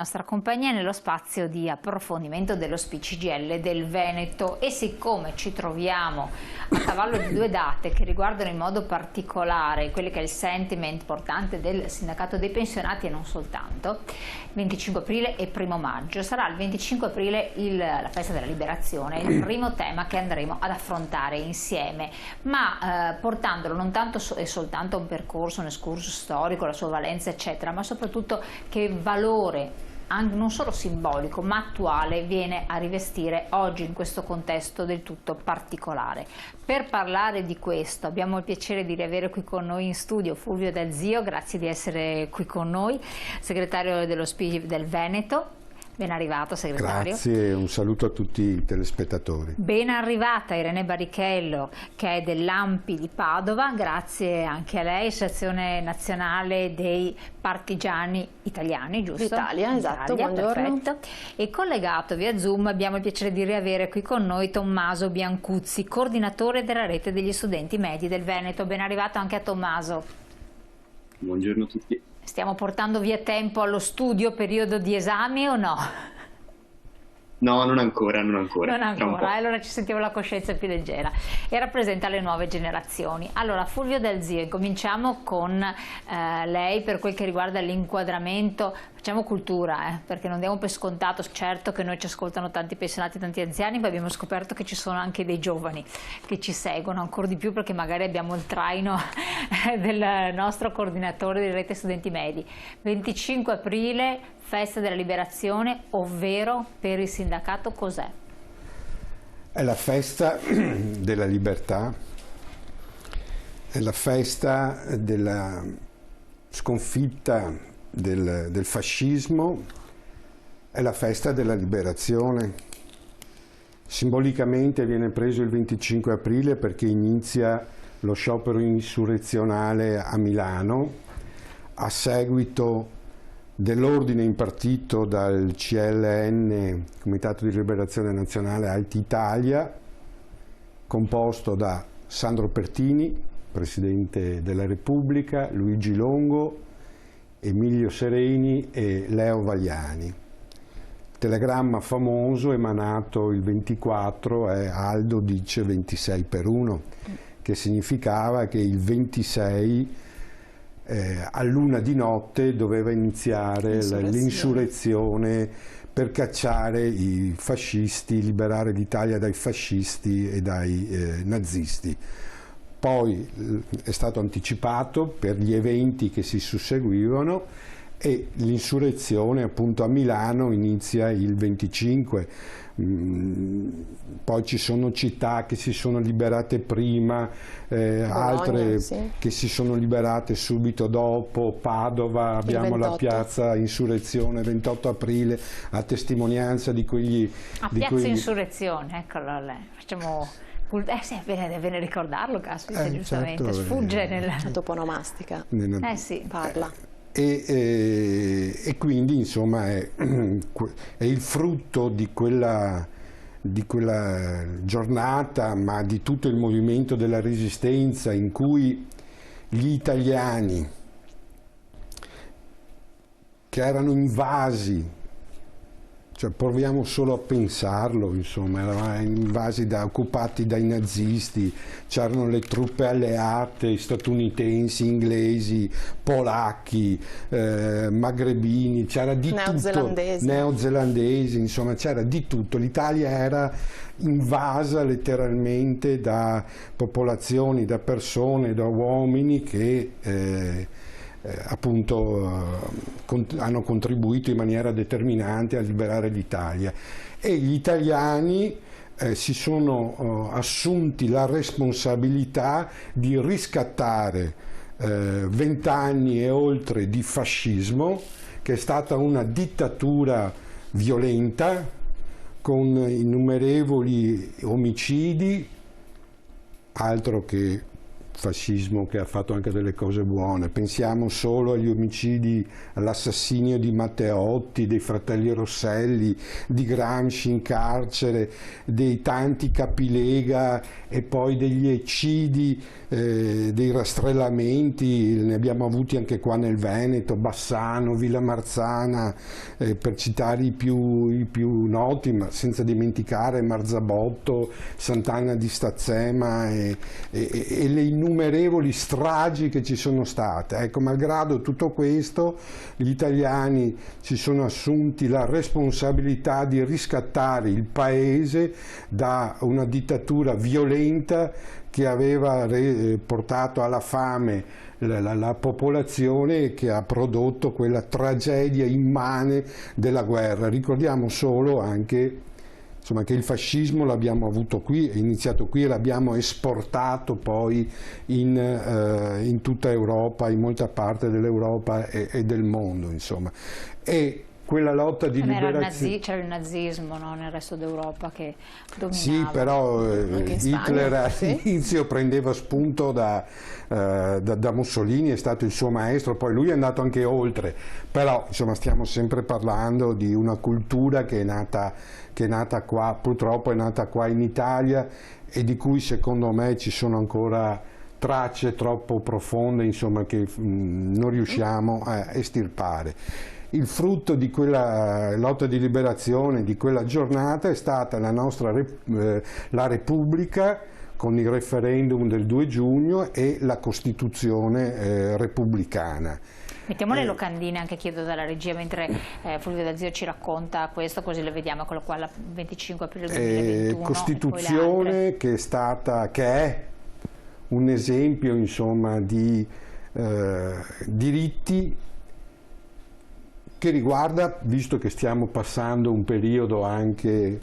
nostra compagnia nello spazio di approfondimento dello CGIL del Veneto, e siccome ci troviamo a cavallo di due date che riguardano in modo particolare quello che è il sentiment importante del sindacato dei pensionati e non soltanto, 25 aprile e 1 maggio, sarà il 25 aprile la festa della liberazione, il primo tema che andremo ad affrontare insieme, ma portandolo non tanto e soltanto a un percorso, un excursus storico, la sua valenza eccetera, ma soprattutto che valore non solo simbolico ma attuale viene a rivestire oggi in questo contesto del tutto particolare. Per parlare di questo abbiamo il piacere di riavere qui con noi in studio Fulvio Dal Zio, grazie di essere qui con noi, segretario dello SPI del Veneto. Ben arrivato segretario. Grazie e un saluto a tutti i telespettatori. Ben arrivata Irene Barrichello, che è dell'ANPI di Padova, grazie anche a lei, Associazione Nazionale dei Partigiani Italiani, giusto? Italia, esatto, buongiorno. Perfetto. E collegato via Zoom abbiamo il piacere di riavere qui con noi Tommaso Biancuzzi, coordinatore della rete degli studenti medi del Veneto. Ben arrivato anche a Tommaso. Buongiorno a tutti. Stiamo portando via tempo allo studio, periodo di esami o no? No, non ancora, non ancora. Non ancora, allora ci sentiamo la coscienza più leggera e rappresenta le nuove generazioni. Allora, Fulvio Dal Zio, cominciamo con lei per quel che riguarda l'inquadramento. Facciamo cultura, perché non diamo per scontato, certo che noi ci ascoltano tanti pensionati, tanti anziani, ma abbiamo scoperto che ci sono anche dei giovani che ci seguono, ancora di più perché magari abbiamo il traino del nostro coordinatore di Rete Studenti Medi. 25 aprile, festa della liberazione, ovvero per il sindacato cos'è? È la festa della libertà, è la festa della sconfitta del fascismo, è la festa della liberazione. Simbolicamente viene preso il 25 aprile perché inizia lo sciopero insurrezionale a Milano a seguito dell'ordine impartito dal CLN, Comitato di Liberazione Nazionale Alti Italia, composto da Sandro Pertini, Presidente della Repubblica, Luigi Longo, Emilio Sereni e Leo Vagliani. Il telegramma famoso emanato il 24 è Aldo dice 26 per 1, che significava che il 26 all'1 di notte doveva iniziare l'insurrezione per cacciare i fascisti, liberare l'Italia dai fascisti e dai nazisti. Poi è stato anticipato per gli eventi che si susseguivano e l'insurrezione appunto a Milano inizia il 25. Poi ci sono città che si sono liberate prima, altre sì, che si sono liberate subito dopo. Padova, abbiamo la piazza Insurrezione 28 aprile, a testimonianza di quegli... Piazza Insurrezione, eccolo lì, facciamo... sì, è bene ricordarlo, caspita, giustamente, certo, sfugge nel... toponomastica, sì. Parla. E quindi insomma è il frutto di quella giornata, ma di tutto il movimento della resistenza in cui gli italiani che erano invasi, cioè proviamo solo a pensarlo, insomma, eravamo invasi occupati dai nazisti, c'erano le truppe alleate statunitensi, inglesi, polacchi, magrebini, c'era di tutto, neozelandesi, insomma c'era di tutto. L'Italia era invasa letteralmente da popolazioni, da persone, da uomini che appunto hanno contribuito in maniera determinante a liberare l'Italia, e gli italiani si sono assunti la responsabilità di riscattare 20 anni e oltre di fascismo, che è stata una dittatura violenta con innumerevoli omicidi, altro che fascismo che ha fatto anche delle cose buone. Pensiamo solo agli omicidi, all'assassinio di Matteotti, dei fratelli Rosselli, di Gramsci in carcere, dei tanti capilega e poi degli eccidi, dei rastrellamenti, ne abbiamo avuti anche qua nel Veneto, Bassano, Villa Marzana, per citare i più noti, ma senza dimenticare Marzabotto, Sant'Anna di Stazzema e le innumerevoli stragi che ci sono state. Ecco, malgrado tutto questo, gli italiani si sono assunti la responsabilità di riscattare il paese da una dittatura violenta che aveva portato alla fame la popolazione e che ha prodotto quella tragedia immane della guerra. Ricordiamo solo anche, insomma, che il fascismo l'abbiamo avuto qui, è iniziato qui e l'abbiamo esportato poi in tutta Europa, in molta parte dell'Europa e del mondo, insomma. E quella lotta di liberazione... C'era il nazismo, no? Nel resto d'Europa che dominava. Sì, però Hitler all'inizio prendeva spunto da Mussolini, è stato il suo maestro, poi lui è andato anche oltre, però insomma stiamo sempre parlando di una cultura che è nata qua, purtroppo è nata qua in Italia e di cui secondo me ci sono ancora tracce troppo profonde, insomma, che non riusciamo a estirpare. Il frutto di quella lotta di liberazione, di quella giornata, è stata la Repubblica con il referendum del 2 giugno e la Costituzione repubblicana. Mettiamo le locandine, anche chiedo dalla regia, mentre Fulvio D'Azio ci racconta questo, così le vediamo. Eccolo qua, il 25 aprile 2021. Costituzione che è un esempio, insomma, di diritti che riguarda, visto che stiamo passando un periodo anche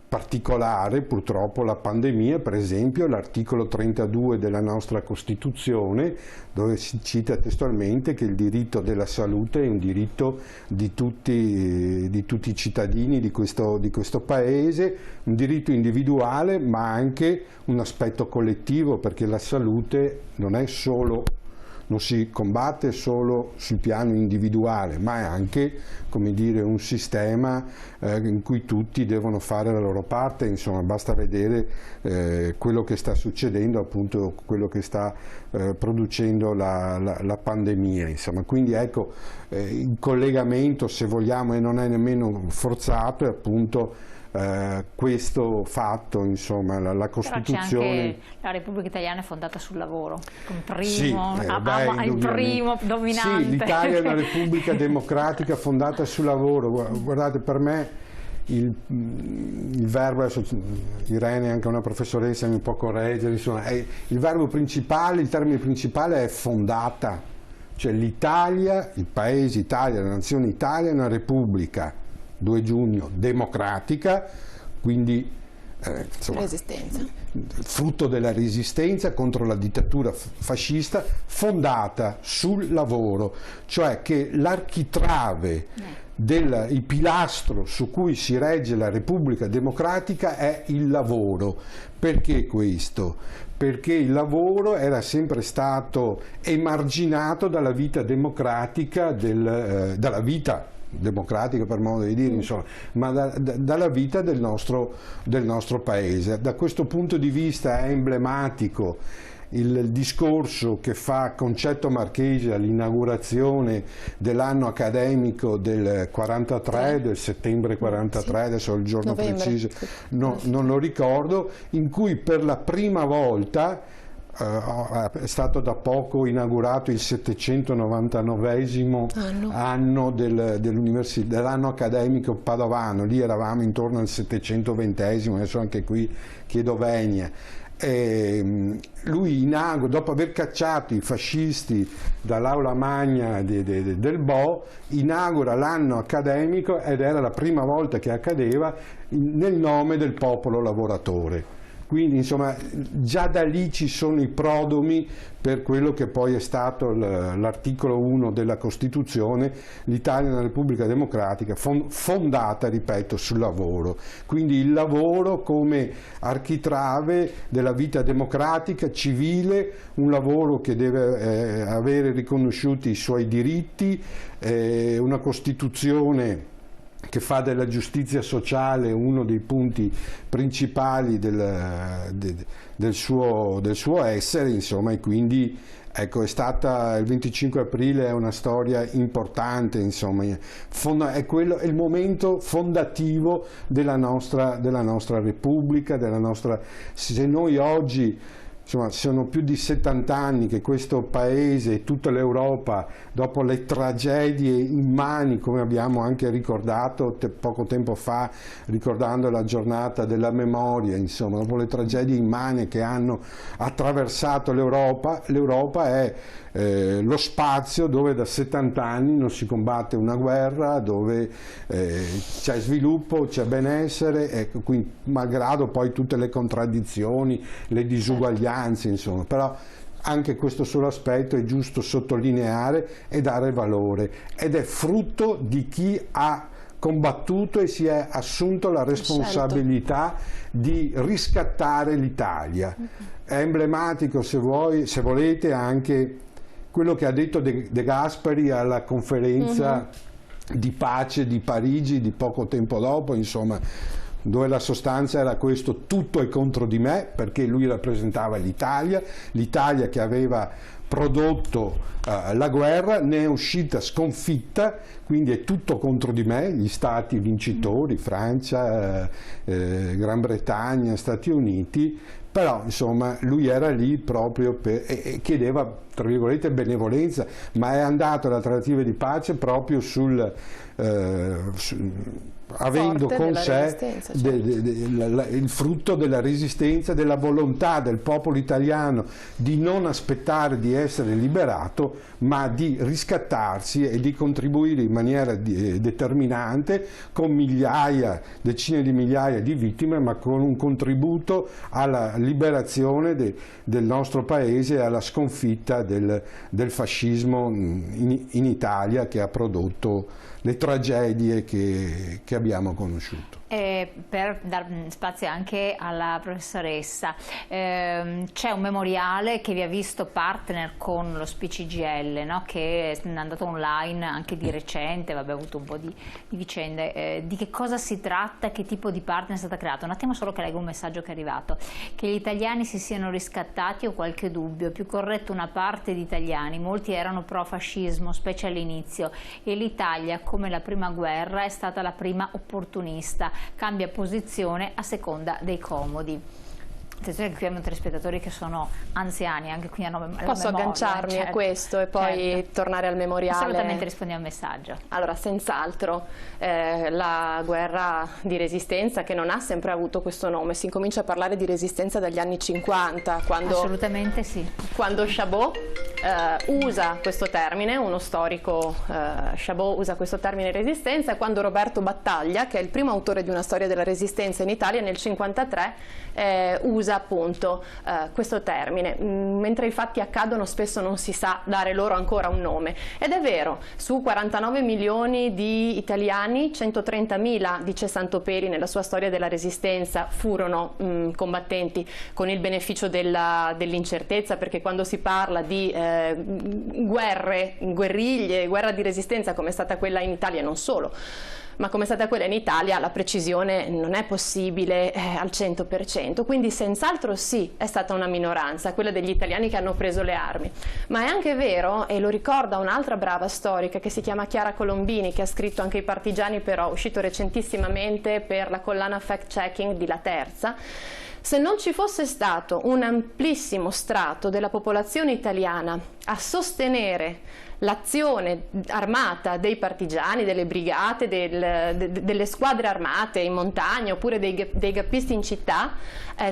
particolare, purtroppo la pandemia, per esempio l'articolo 32 della nostra Costituzione, dove si cita testualmente che il diritto della salute è un diritto di tutti i cittadini di questo Paese, un diritto individuale ma anche un aspetto collettivo, perché la salute non si combatte solo sul piano individuale, ma è anche, come dire, un sistema in cui tutti devono fare la loro parte. Insomma, basta vedere quello che sta succedendo, appunto quello che sta producendo la pandemia. Insomma, quindi ecco, il collegamento, se vogliamo, e non è nemmeno forzato, è appunto questo fatto, insomma, la Costituzione. Però c'è anche la Repubblica Italiana è fondata sul lavoro, il primo dominante. Sì, l'Italia è una Repubblica democratica fondata sul lavoro. Guardate, per me il verbo, adesso Irene è anche una professoressa, mi può correggere, insomma, il verbo principale, il termine principale è fondata, cioè l'Italia, il paese Italia, la nazione Italia è una Repubblica 2 giugno democratica, quindi insomma, frutto della resistenza contro la dittatura fascista, fondata sul lavoro, cioè che l'architrave, il pilastro su cui si regge la Repubblica democratica è il lavoro. Perché questo? Perché il lavoro era sempre stato emarginato dalla vita democratica, dalla vita democratica, per modo di dire, insomma, ma dalla vita del nostro paese. Da questo punto di vista è emblematico il discorso che fa Concetto Marchesi all'inaugurazione dell'anno accademico del 43, del settembre 43, adesso il giorno preciso non lo ricordo, in cui per la prima volta è stato da poco inaugurato il 799esimo anno dell'anno accademico padovano. Lì eravamo intorno al 720esimo, adesso anche qui chiedo venia. Lui inaugura, dopo aver cacciato i fascisti dall'aula magna del Bo, inaugura l'anno accademico, ed era la prima volta che accadeva, nel nome del popolo lavoratore. Quindi insomma già da lì ci sono i prodromi per quello che poi è stato l'articolo 1 della Costituzione, l'Italia è una Repubblica Democratica fondata, ripeto, sul lavoro. Quindi il lavoro come architrave della vita democratica, civile, un lavoro che deve avere riconosciuti i suoi diritti, una Costituzione che fa della giustizia sociale uno dei punti principali del suo essere, insomma, e quindi ecco, il 25 aprile è una storia importante, insomma, è il momento fondativo della nostra Repubblica, se noi oggi, insomma, sono più di 70 anni che questo Paese e tutta l'Europa, dopo le tragedie immani, come abbiamo anche ricordato poco tempo fa, ricordando la giornata della memoria, insomma, dopo le tragedie immani che hanno attraversato l'Europa è lo spazio dove da 70 anni non si combatte una guerra, dove c'è sviluppo, c'è benessere, ecco, quindi, malgrado poi tutte le contraddizioni, le disuguaglianze, insomma, però anche questo solo aspetto è giusto sottolineare e dare valore, ed è frutto di chi ha combattuto e si è assunto la responsabilità di riscattare l'Italia. È emblematico, se volete, anche quello che ha detto De Gasperi alla conferenza di pace di Parigi di poco tempo dopo, insomma, dove la sostanza era questo: tutto è contro di me, perché lui rappresentava l'Italia che aveva prodotto la guerra, ne è uscita sconfitta, quindi è tutto contro di me, gli stati vincitori, Francia, Gran Bretagna, Stati Uniti, però insomma lui era lì proprio e chiedeva, tra virgolette, benevolenza, ma è andato alla trattativa di pace proprio avendo con sé il frutto della resistenza, della volontà del popolo italiano di non aspettare di essere liberato, ma di riscattarsi e di contribuire in maniera determinante, con decine di migliaia di vittime, ma con un contributo alla liberazione del nostro paese e alla sconfitta del fascismo in Italia, che ha prodotto le tragedie che abbiamo conosciuto. Per dar spazio anche alla professoressa, c'è un memoriale che vi ha visto partner con lo SPCGL, no? Che è andato online anche di recente, vabbè, ha avuto un po' di vicende. Di che cosa si tratta, che tipo di partner è stata creata? Un attimo solo che leggo un messaggio che è arrivato: che gli italiani si siano riscattati, ho qualche dubbio, è più corretto una parte di italiani, molti erano pro-fascismo, specie all'inizio, e l'Italia, come la prima guerra, è stata la prima opportunista, cambia posizione a seconda dei comodi. Attenzione che qui abbiamo telespettatori che sono anziani, anche qui hanno memoria. Posso agganciarmi a questo e poi tornare al memoriale? Assolutamente, rispondiamo al messaggio. Allora, senz'altro la guerra di resistenza, che non ha sempre avuto questo nome, si incomincia a parlare di resistenza dagli anni 50, assolutamente sì. Quando Chabot usa questo termine, uno storico, Chabot usa questo termine resistenza, e quando Roberto Battaglia, che è il primo autore di una storia della resistenza in Italia, nel 1953 usa appunto questo termine. Mentre i fatti accadono spesso non si sa dare loro ancora un nome, ed è vero, su 49 milioni di italiani 130.000, dice Santoperi nella sua storia della resistenza, furono combattenti, con il beneficio dell'incertezza, perché quando si parla di guerriglie, guerra di resistenza come è stata quella in Italia, non solo, ma come è stata quella in Italia, la precisione non è possibile al 100%, quindi senz'altro sì, è stata una minoranza, quella degli italiani che hanno preso le armi. Ma è anche vero, e lo ricorda un'altra brava storica che si chiama Chiara Colombini, che ha scritto anche I partigiani, però uscito recentissimamente per la collana Fact Checking di La Terza, se non ci fosse stato un amplissimo strato della popolazione italiana a sostenere l'azione armata dei partigiani, delle brigate, delle squadre armate in montagna oppure dei gappisti in città,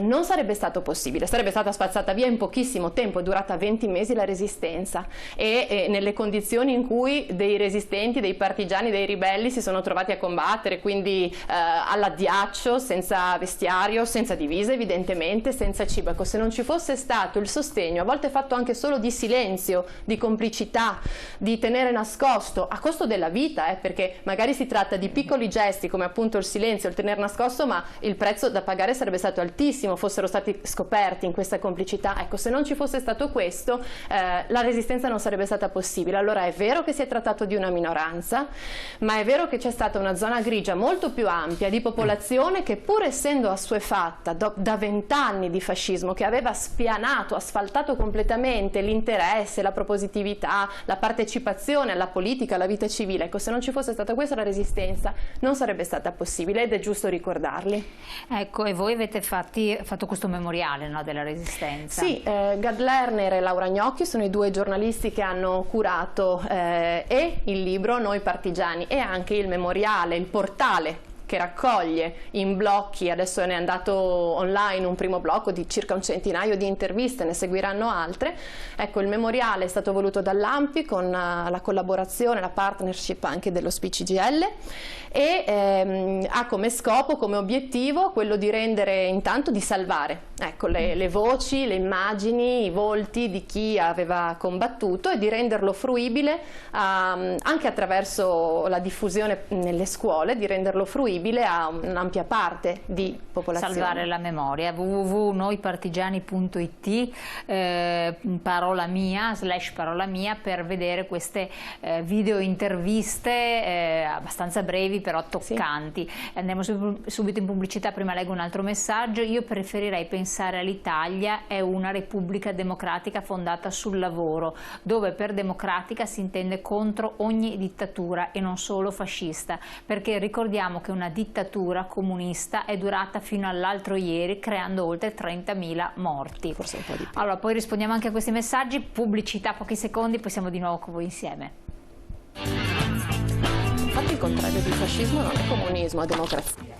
non sarebbe stato possibile. Sarebbe stata spazzata via in pochissimo tempo, è durata 20 mesi la resistenza, e nelle condizioni in cui dei resistenti, dei partigiani, dei ribelli si sono trovati a combattere, quindi all'addiaccio, senza vestiario, senza divise evidentemente senza cibo. Ecco, se non ci fosse stato il sostegno, a volte fatto anche solo di silenzio, di complicità, di tenere nascosto, a costo della vita, perché magari si tratta di piccoli gesti come appunto il silenzio, il tenere nascosto, ma il prezzo da pagare sarebbe stato altissimo, fossero stati scoperti in questa complicità. Ecco, se non ci fosse stato questo, la resistenza non sarebbe stata possibile. Allora è vero che si è trattato di una minoranza, ma è vero che c'è stata una zona grigia molto più ampia di popolazione che, pur essendo assuefatta da 20 anni di fascismo, che aveva spianato, asfaltato completamente l'interesse, la propositività, la partecipazione alla politica, alla vita civile, ecco, se non ci fosse stata questa, la resistenza non sarebbe stata possibile, ed è giusto ricordarli. Ecco, e voi avete fatto questo memoriale, no, della resistenza? Sì, Gad Lerner e Laura Gnocchi sono i due giornalisti che hanno curato e il libro Noi partigiani e anche il memoriale, il portale che raccoglie in blocchi. Adesso ne è andato online un primo blocco di circa un centinaio di interviste, ne seguiranno altre. Ecco, il memoriale è stato voluto dall'ANPI con la collaborazione, la partnership anche dello SPCGL, e ha come scopo, come obiettivo, quello di rendere, intanto di salvare, ecco, le voci, le immagini, i volti di chi aveva combattuto, e di renderlo fruibile anche attraverso la diffusione nelle scuole, di renderlo fruibile a un'ampia parte di popolazione. Salvare la memoria. www.noipartigiani.it parola mia /parolamia per vedere queste video interviste abbastanza brevi però toccanti. Sì. Andiamo subito in pubblicità, prima leggo un altro messaggio. Io preferirei pensare all'Italia è una repubblica democratica fondata sul lavoro, dove per democratica si intende contro ogni dittatura e non solo fascista, perché ricordiamo che una dittatura comunista è durata fino all'altro ieri, creando oltre 30.000 morti. Forse un po' di più. Allora, poi rispondiamo anche a questi messaggi, pubblicità, pochi secondi, poi siamo di nuovo con voi insieme. Infatti il contrario di fascismo non è comunismo, è democrazia.